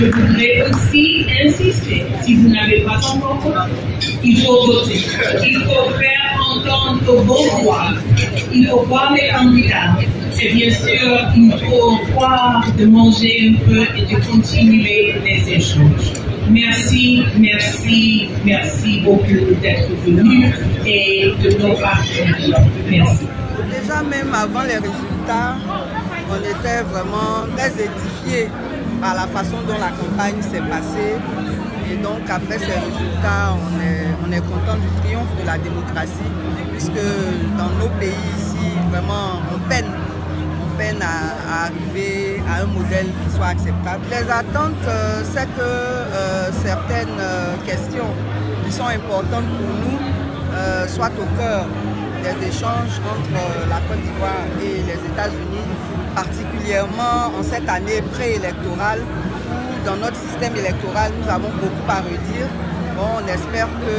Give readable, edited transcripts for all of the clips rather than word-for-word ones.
Je voudrais aussi insister, si vous n'avez pas encore voté, il faut voter. Il faut faire entendre vos voix. Il faut voir les candidats. Et bien sûr, il faut croire de manger un peu et de continuer les échanges. Merci, merci, merci beaucoup d'être venus et de nos partenaires. Merci. Déjà, même avant les résultats, on était vraiment très édifiés par la façon dont la campagne s'est passée. Et donc, après ces résultats, on est content du triomphe de la démocratie, puisque dans nos pays ici, vraiment, on peine à arriver à un modèle qui soit acceptable. Les attentes, c'est que certaines questions qui sont importantes pour nous soient au cœur des échanges entre la Côte d'Ivoire et les États-Unis, particulièrement en cette année préélectorale où dans notre système électoral nous avons beaucoup à redire. Bon, on espère que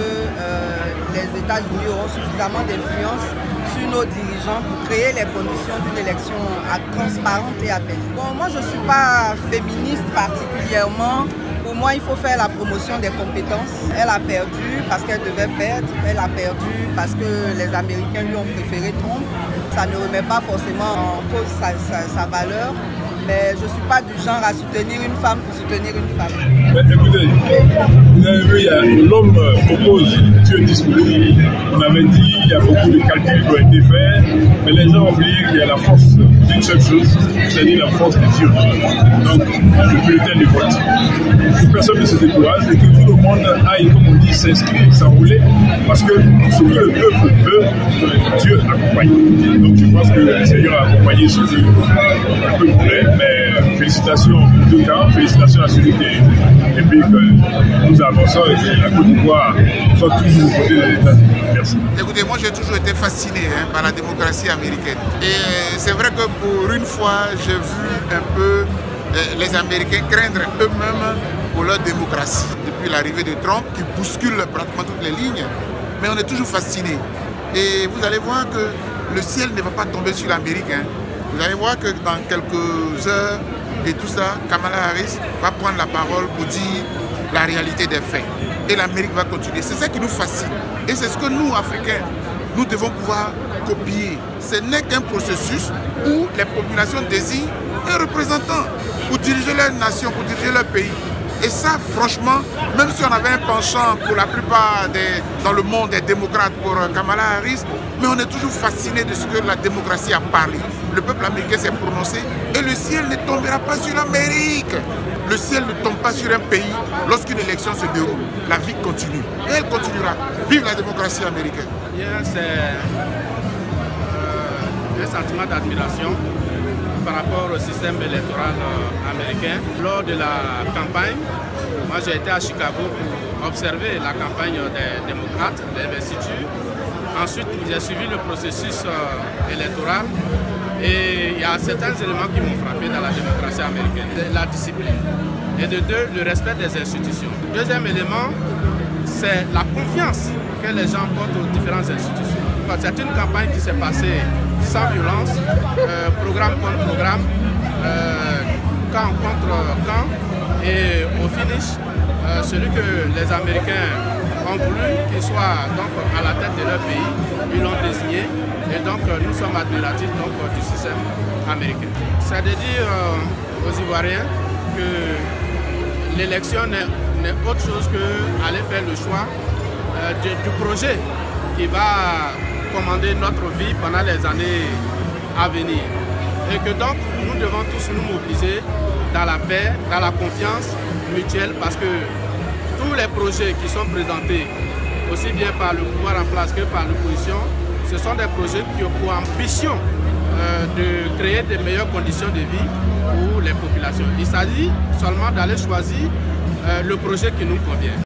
les États-Unis auront suffisamment d'influence sur nos dirigeants pour créer les conditions d'une élection transparente et apaisée. Bon, moi je ne suis pas féministe particulièrement. Pour moi, il faut faire la promotion des compétences. Elle a perdu parce qu'elle devait perdre. Elle a perdu parce que les Américains lui ont préféré Trump. Ça ne remet pas forcément en cause sa valeur. Mais je ne suis pas du genre à soutenir une femme pour soutenir une femme. Mais écoutez, vous avez vu, l'homme propose, Dieu est disponible. On avait dit, il y a beaucoup de calculs qui ont été faits, mais les gens ont oublié qu'il y a la force d'une seule chose, c'est-à-dire la force des urnes. Donc, le bulletin de vote. Personne ne se décourage et que tout le monde aille, comme on dit, s'inscrire, s'enrouler, parce que ce que le peuple veut, Dieu accompagne. Donc, je pense que le Seigneur a accompagné ce que le peuple voulait. Mais félicitations en tout cas, félicitations à celui qui est élu. Et puis que nous avançons et que la Côte d'Ivoire soit toujours aux côtés des États-Unis. Merci. Écoutez, moi j'ai toujours été fasciné par la démocratie américaine. Et c'est vrai que pour une fois, j'ai vu un peu les Américains craindre eux-mêmes pour leur démocratie. Depuis l'arrivée de Trump, qui bouscule pratiquement toutes les lignes, mais on est toujours fasciné. Et vous allez voir que le ciel ne va pas tomber sur l'Amérique. Vous allez voir que dans quelques heures et tout ça, Kamala Harris va prendre la parole pour dire la réalité des faits. Et l'Amérique va continuer. C'est ça qui nous fascine. Et c'est ce que nous, Africains, nous devons pouvoir copier. Ce n'est qu'un processus où les populations désignent un représentant pour diriger leur nation, pour diriger leur pays. Et ça, franchement, même si on avait un penchant pour la plupart dans le monde des démocrates pour Kamala Harris, mais on est toujours fasciné de ce que la démocratie a parlé. Le peuple américain s'est prononcé et le ciel ne tombera pas sur l'Amérique. Le ciel ne tombe pas sur un pays lorsqu'une élection se déroule. La vie continue et elle continuera. Vive la démocratie américaine. C'est un sentiment d'admiration par rapport au système électoral américain. Lors de la campagne, moi j'ai été à Chicago pour observer la campagne des démocrates, l'investiture. Ensuite, j'ai suivi le processus électoral et il y a certains éléments qui m'ont frappé dans la démocratie américaine. La discipline et de deux, le respect des institutions. Deuxième élément, c'est la confiance que les gens portent aux différentes institutions. C'est une campagne qui s'est passée sans violence, programme contre programme, camp contre camp, et au finish, celui que les Américains ont voulu qu'il soit donc à la tête de leur pays, ils l'ont désigné, et donc nous sommes admiratifs donc, du système américain. C'est de dire aux Ivoiriens que l'élection n'est autre chose qu'aller faire le choix du projet qui va commander notre vie pendant les années à venir. Et que donc nous devons tous nous mobiliser dans la paix, dans la confiance mutuelle, parce que tous les projets qui sont présentés, aussi bien par le pouvoir en place que par l'opposition, ce sont des projets qui ont pour ambition de créer de meilleures conditions de vie pour les populations. Il s'agit seulement d'aller choisir le projet qui nous convient.